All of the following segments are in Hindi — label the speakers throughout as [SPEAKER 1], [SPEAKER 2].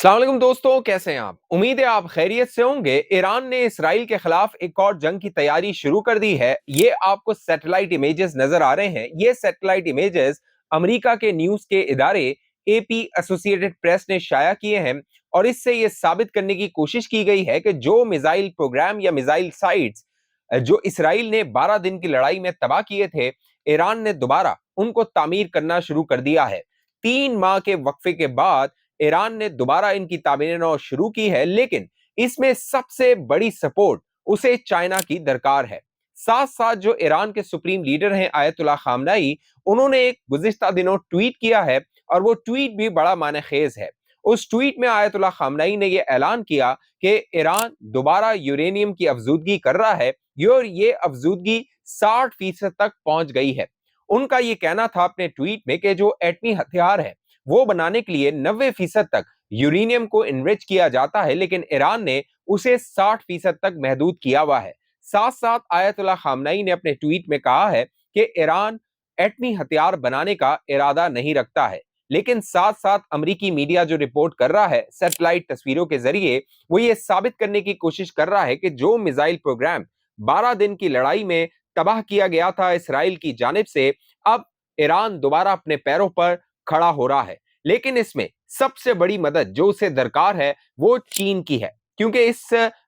[SPEAKER 1] अस्सलाम वालेकुम दोस्तों, कैसे हैं आप? उम्मीद है आप खैरियत से होंगे। ईरान ने इसराइल के खिलाफ एक और जंग की तैयारी शुरू कर दी है। ये आपको सैटेलाइट इमेजेस नजर आ रहे हैं। ये सैटेलाइट इमेजेस अमेरिका के न्यूज के इदारे एपी एसोसिएटेड प्रेस ने शाया किए हैं और इससे ये साबित करने की कोशिश की गई है कि जो मिसाइल प्रोग्राम या मिसाइल साइट्स जो इसराइल ने 12 दिन की लड़ाई में तबाह किए थे, ईरान ने दोबारा उनको तामीर करना शुरू कर दिया है। 3 माह के वक्फे के बाद ईरान ने दोबारा इनकी तामीर नौ शुरू की है, लेकिन इसमें सबसे बड़ी सपोर्ट उसे चाइना की दरकार है। साथ साथ जो ईरान के सुप्रीम लीडर हैं आयतुल्लाह खामनाई, उन्होंने एक गुज़िश्ता दिनों ट्वीट किया है और वो ट्वीट भी बड़ा मानेखेज है। उस ट्वीट में आयतुल्लाह खामनाई ने यह ऐलान किया कि ईरान दोबारा यूरेनियम की अफजूदगी कर रहा है और ये अफजूदगी 60% तक पहुंच गई है। उनका यह कहना था अपने ट्वीट में कि जो एटमी हथियार है वो बनाने के लिए 90% तक यूरेनियम को इनरिच किया जाता है, लेकिन ईरान ने उसे 60% तक महदूद किया हुआ है। साथ साथ आयतुल्लाह खामनाई ने अपने ट्वीट में कहा है कि ईरान एटमी हथियार बनाने का इरादा नहीं रखता है, लेकिन साथ साथ अमेरिकी मीडिया जो रिपोर्ट कर रहा है सैटेलाइट तस्वीरों के जरिए, वो ये साबित करने की कोशिश कर रहा है कि जो मिसाइल प्रोग्राम 12 दिन की लड़ाई में तबाह किया गया था इसराइल की जानिब से, अब ईरान दोबारा अपने पैरों पर खड़ा हो रहा है। लेकिन इसमें सबसे बड़ी मदद जो उसे दरकार है वो चीन की है, क्योंकि इस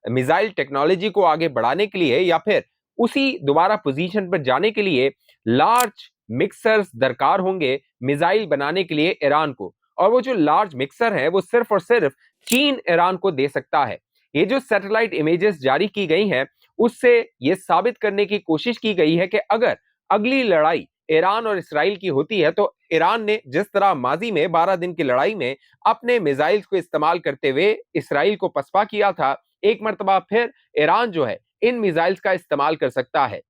[SPEAKER 1] मिसाइल टेक्नोलॉजी को आगे बढ़ाने के लिए या फिर उसी दोबारा पोजीशन पर जाने के लिए लार्ज मिक्सर्स दरकार होंगे मिसाइल बनाने के लिए ईरान को। और वो जो लार्ज मिक्सर है वो सिर्फ और सिर्फ चीन ईरान को दे सकता है। ये जो सैटेलाइट इमेजेस जारी की गई हैं, उससे ये साबित करने की कोशिश की गई है कि अगर अगली लड़ाई ईरान और इसराइल की होती है तो ईरान ने जिस तरह माजी में 12 दिन की लड़ाई में अपने मिसाइल्स को इस्तेमाल करते हुए इसराइल को पसपा किया था, एक मर्तबा फिर ईरान जो है इन मिसाइल्स का इस्तेमाल कर सकता है।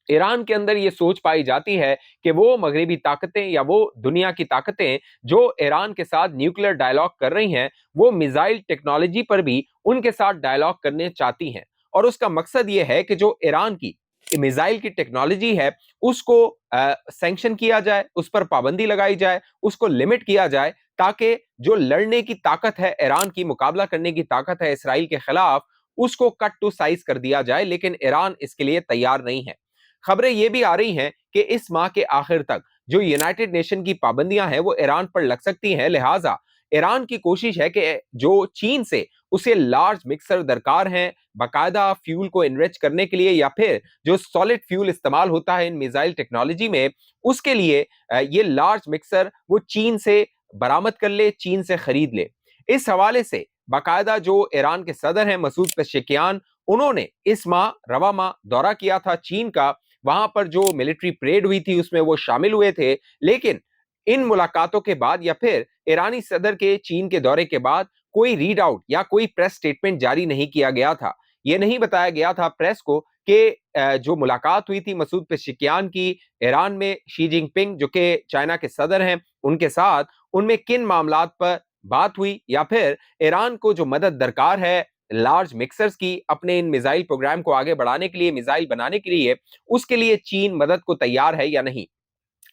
[SPEAKER 1] ईरान के अंदर ये सोच पाई जाती है कि वो मगरबी ताकतें या वो दुनिया की ताकतें जो ईरान के साथ न्यूक्लियर डायलॉग कर रही हैं, वो मिसाइल टेक्नोलॉजी पर भी उनके साथ डायलॉग करने चाहती हैं। और उसका मकसद ये है कि जो ईरान की मिसाइल की टेक्नोलॉजी है उसको सैंक्शन किया जाए, उस पर पाबंदी लगाई जाए, उसको लिमिट किया जाए, ताकि जो लड़ने की ताकत है ईरान की, मुकाबला करने की ताकत है इसराइल के खिलाफ, उसको कट टू साइज कर दिया जाए। लेकिन ईरान इसके लिए तैयार नहीं है। खबरें ये भी आ रही हैं कि इस माह के आखिर तक जो यूनाइटेड नेशन की पाबंदियां हैं वो ईरान पर लग सकती हैं। लिहाजा ईरान की कोशिश है कि जो चीन से उसे लार्ज मिक्सर दरकार हैं बाकायदा फ्यूल को इनरिच करने के लिए, या फिर जो सॉलिड फ्यूल इस्तेमाल होता है इन मिसाइल टेक्नोलॉजी में, उसके लिए ये लार्ज मिक्सर वो चीन से बरामद कर ले, चीन से खरीद ले। इस हवाले से बाकायदा जो ईरान के सदर हैं मसूद पेशेकियान, उन्होंने इस माह रवा माह दौरा किया था चीन का। वहां पर जो मिलिट्री परेड हुई थी उसमें वो शामिल हुए थे। लेकिन इन मुलाकातों के बाद या फिर ईरानी सदर के चीन के दौरे के बाद कोई रीड आउट या कोई प्रेस स्टेटमेंट जारी नहीं किया गया था। यह नहीं बताया गया था प्रेस को कि जो मुलाकात हुई थी मसूद पेशेकियान की ईरान में शी जिनपिंग जो कि चाइना के सदर हैं उनके साथ, उनमें किन मामलात पर बात हुई, या फिर ईरान को जो मदद दरकार है लार्ज मिक्सर्स की अपने इन मिसाइल प्रोग्राम को आगे बढ़ाने के लिए, मिसाइल बनाने के लिए, उसके लिए चीन मदद को तैयार है या नहीं।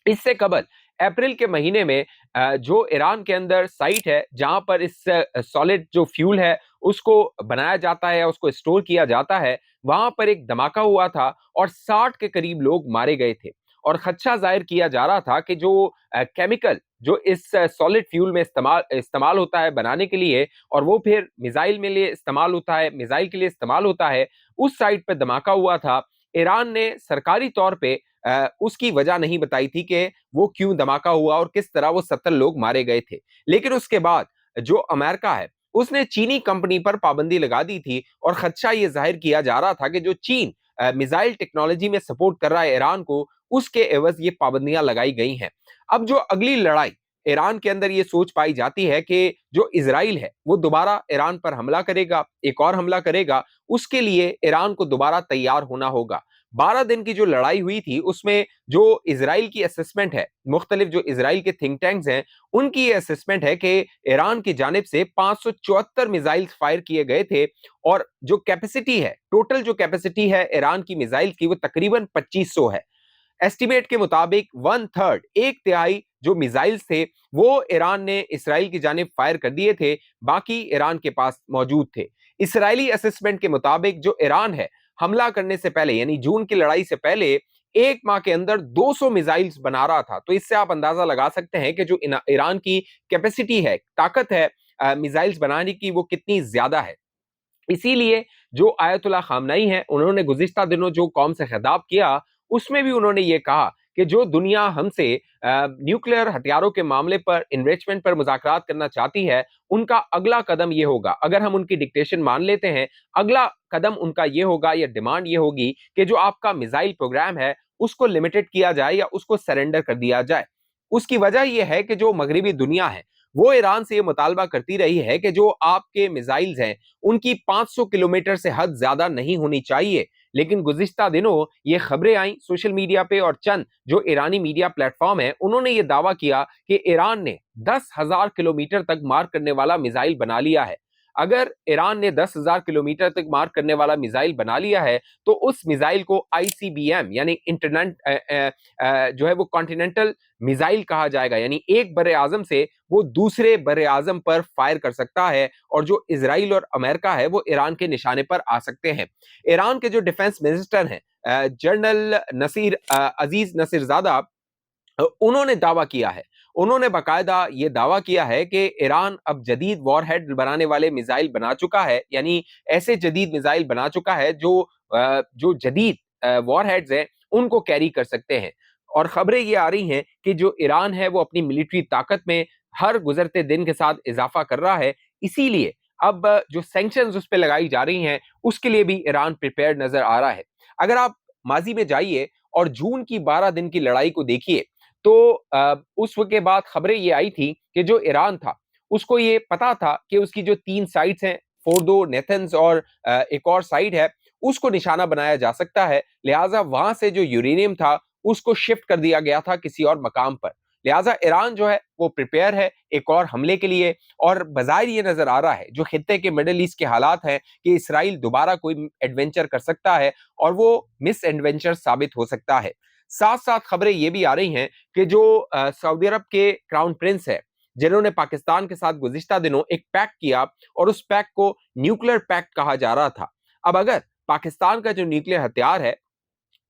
[SPEAKER 1] इससे कबल अप्रैल के महीने में जो ईरान के अंदर साइट है जहां पर इस सॉलिड जो फ्यूल है उसको बनाया जाता है, उसको स्टोर किया जाता है, वहां पर एक धमाका हुआ था और 60 के करीब लोग मारे गए थे। और खदशा जाहिर किया जा रहा था कि जो केमिकल जो इस सॉलिड फ्यूल में इस्तेमाल इस्तेमाल होता है बनाने के लिए और वो फिर मिसाइल में लिए इस्तेमाल होता है, मिसाइल के लिए इस्तेमाल होता है, उस साइट पर धमाका हुआ था। ईरान ने सरकारी तौर पे उसकी वजह नहीं बताई थी कि वो क्यों धमाका हुआ और किस तरह वो 70 लोग मारे गए थे। लेकिन उसके बाद जो अमेरिका है उसने चीनी कंपनी पर पाबंदी लगा दी थी और खदशा ये जाहिर किया जा रहा था कि जो चीन मिसाइल टेक्नोलॉजी में सपोर्ट कर रहा है ईरान को, उसके एवज ये पाबंदियां लगाई गई हैं। अब जो अगली लड़ाई ईरान के अंदर ये सोच पाई जाती है कि जो इजराइल है वो दोबारा ईरान पर हमला करेगा, एक और हमला करेगा, उसके लिए ईरान को दोबारा तैयार होना होगा। 12 दिन की जो लड़ाई हुई थी उसमें जो इजराइल की असेसमेंट है, मुख्तलिफ जो इजराइल के थिंक टैंक्स हैं, उनकी ये असेसमेंट है कि ईरान की जानिब से 574 मिसाइल फायर किए गए थे और जो कैपेसिटी है, टोटल जो कैपेसिटी है ईरान की मिसाइल की, वो तकरीबन 2500 है। एस्टिमेट के मुताबिक 1/3, एक तिहाई जो मिसाइल्स थे वो ईरान ने इसराइल की जानिब फायर कर दिए थे, बाकी ईरान के पास मौजूद थे। इसराइली असेसमेंट के मुताबिक जो ईरान है, हमला करने से पहले यानी जून की लड़ाई से पहले 1 माह के अंदर 200 मिसाइल्स बना रहा था। तो इससे आप अंदाजा लगा सकते हैं कि जो ईरान की कैपेसिटी है, ताकत है मिसाइल्स बनाने की, वो कितनी ज्यादा है। इसीलिए जो आयतुल्लाह खामनई हैं, उन्होंने गुज़िश्ता दिनों जो कौम से खिताब किया, उसमें भी उन्होंने ये कहा कि जो दुनिया हमसे न्यूक्लियर हथियारों के मामले पर, इन्वेस्टमेंट पर मुज़ाकरात करना चाहती है, उनका अगला कदम ये होगा, अगर हम उनकी डिक्टेशन मान लेते हैं, अगला कदम उनका ये होगा या डिमांड ये होगी कि जो आपका मिसाइल प्रोग्राम है, उसको लिमिटेड किया जाए या उसको सरेंडर कर दिया जाए। उसकी वजह यह है कि जो मगरिबी दुनिया है, वो ईरान से ये मुतालबा करती रही है कि जो आपके मिसाइल्स हैं, उनकी 500 किलोमीटर से हद ज्यादा नहीं होनी चाहिए। लेकिन गुज़िश्ता दिनों ये खबरें आई सोशल मीडिया पे, और चंद जो ईरानी मीडिया प्लेटफॉर्म है, उन्होंने ये दावा किया कि ईरान ने 10,000 किलोमीटर तक मार करने वाला मिसाइल बना लिया है। अगर ईरान ने 10,000 किलोमीटर तक मार करने वाला मिसाइल बना लिया है, तो उस मिसाइल को आईसीबीएम यानी इंटरनेट जो है वो कॉन्टिनेंटल मिसाइल कहा जाएगा, यानी एक बड़े आजम से वो दूसरे बड़े आजम पर फायर कर सकता है, और जो इजराइल और अमेरिका है वो ईरान के निशाने पर आ सकते हैं। ईरान के जो डिफेंस मिनिस्टर हैं जनरल नसीर अजीज नसीरजादा, उन्होंने दावा किया है, उन्होंने बाकायदा ये दावा किया है कि ईरान अब जदीद वॉरहेड बनाने वाले मिसाइल बना चुका है, यानी ऐसे जदीद मिसाइल बना चुका है जो जदीद वॉरहेड्स हैं उनको कैरी कर सकते हैं। और खबरें ये आ रही हैं कि जो ईरान है वो अपनी मिलिट्री ताकत में हर गुजरते दिन के साथ इजाफा कर रहा है, इसीलिए अब जो सैंक्शंस उस पर लगाई जा रही हैं, उसके लिए भी ईरान प्रिपेयर नजर आ रहा है। अगर आप माजी में जाइए और जून की 12 दिन की लड़ाई को देखिए, तो उस वक्त के बाद खबरें ये आई थी कि जो ईरान था, उसको ये पता था कि उसकी जो 3 साइट्स हैं, फोर्डो, नेथन्स और एक और साइट है, उसको निशाना बनाया जा सकता है। लिहाजा वहां से जो यूरेनियम था, उसको शिफ्ट कर दिया गया था किसी और मकाम पर। लिहाजा ईरान जो है वो प्रिपेयर है एक और हमले के लिए, और बज़ाहिर ये नजर आ रहा है जो खित्ते के मिडल ईस्ट के हालात हैं कि इसराइल दोबारा कोई एडवेंचर कर सकता है, और वो मिस एडवेंचर साबित हो सकता है। साथ साथ खबरें ये भी आ रही हैं कि जो सऊदी अरब के क्राउन प्रिंस है, जिन्होंने पाकिस्तान के साथ गुज़िश्ता दिनों एक पैक्ट किया, और उस पैक्ट को न्यूक्लियर पैक्ट कहा जा रहा था। अब अगर पाकिस्तान का जो न्यूक्लियर हथियार है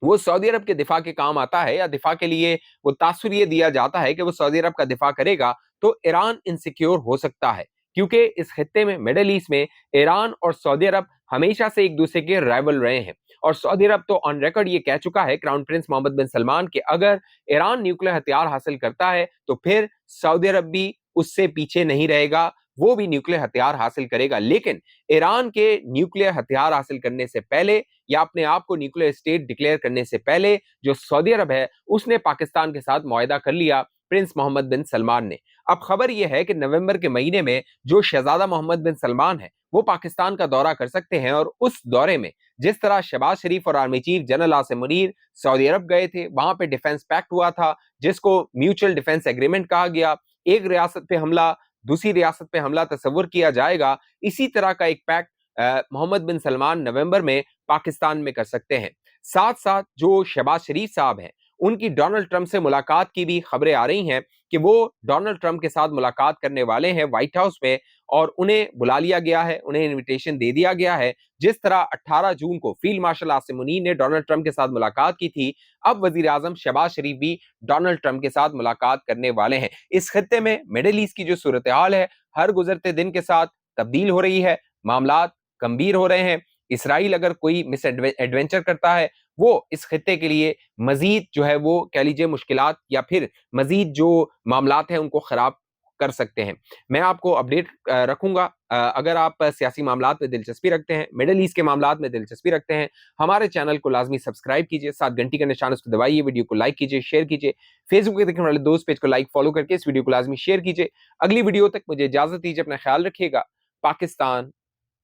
[SPEAKER 1] वो सऊदी अरब के दिफा के काम आता है, या दिफा के लिए वो तासुर ये दिया जाता है कि वो सऊदी अरब का दिफा करेगा, तो ईरान इनसिक्योर हो सकता है। क्योंकि इस खित्ते में, मिडल ईस्ट में, ईरान और सऊदी अरब हमेशा से एक दूसरे के राइवल रहे हैं। और सऊदी अरब तो ऑन रिकॉर्ड ये कह चुका है, क्राउन प्रिंस मोहम्मद बिन सलमान, कि अगर ईरान न्यूक्लियर हथियार हासिल करता है तो फिर सऊदी अरब भी उससे पीछे नहीं रहेगा, वो भी न्यूक्लियर हथियार हासिल करेगा। लेकिन ईरान के न्यूक्लियर हथियार हासिल करने से पहले, या अपने आप को न्यूक्लियर स्टेट डिक्लेयर करने से पहले, जो सऊदी अरब है उसने पाकिस्तान के साथ मुआहदा कर लिया प्रिंस मोहम्मद बिन सलमान ने। अब खबर यह है कि नवंबर के महीने में जो शहजादा मोहम्मद बिन सलमान है वो पाकिस्तान का दौरा कर सकते हैं, और उस दौरे में जिस तरह शहबाज शरीफ और army chief general Asim Munir Saudi Arabia गए थे, वहां पे डिफेंस पैक्ट हुआ था जिसको म्यूचुअल डिफेंस एग्रीमेंट कहा गया, एक रियासत पे हमला, दूसरी रियासत पे हमला तस्वुर किया जाएगा, इसी तरह का एक पैक्ट मोहम्मद बिन सलमान नवंबर में पाकिस्तान में कर सकते हैं। साथ साथ जो शहबाज शरीफ साहब हैं, उनकी डोनाल्ड ट्रंप से मुलाकात की भी खबरें आ रही हैं कि वो डोनाल्ड ट्रंप के साथ मुलाकात करने वाले हैं व्हाइट हाउस में, और उन्हें बुला लिया गया है, उन्हें इनविटेशन दे दिया गया है। जिस तरह 18 जून को फील्ड मार्शल आसिम मुनीर ने डोनाल्ड ट्रंप के साथ मुलाकात की थी, अब वजीर आजम शहबाज शरीफ भी डोनाल्ड ट्रंप के साथ मुलाकात करने वाले हैं। इस खत्ते में मिडिल ईस्ट की जो सूरत हाल है, हर गुजरते दिन के साथ तब्दील हो रही है, मामलात गंभीर हो रहे हैं। इसराइल अगर कोई मिस एडवेंचर करता है, वो इस खित्ते के लिए मजीद जो है वो कह लीजिए मुश्किलात, या फिर मजीद जो मामलात हैं उनको खराब कर सकते हैं। मैं आपको अपडेट रखूंगा। अगर आप सियासी मामलात में दिलचस्पी रखते हैं, मिडिल ईस्ट के मामलात में दिलचस्पी रखते हैं, हमारे चैनल को लाजमी सब्सक्राइब कीजिए, साथ घंटी का निशान उसको दबाइए, वीडियो को लाइक कीजिए, शेयर कीजिए, फेसबुक पे देखने वाले दोस्त पेज को लाइक फॉलो करके इस वीडियो को लाजमी शेयर कीजिए। अगली वीडियो तक मुझे इजाजत दीजिए, अपना ख्याल रखिएगा। पाकिस्तान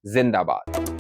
[SPEAKER 1] जिंदाबाद।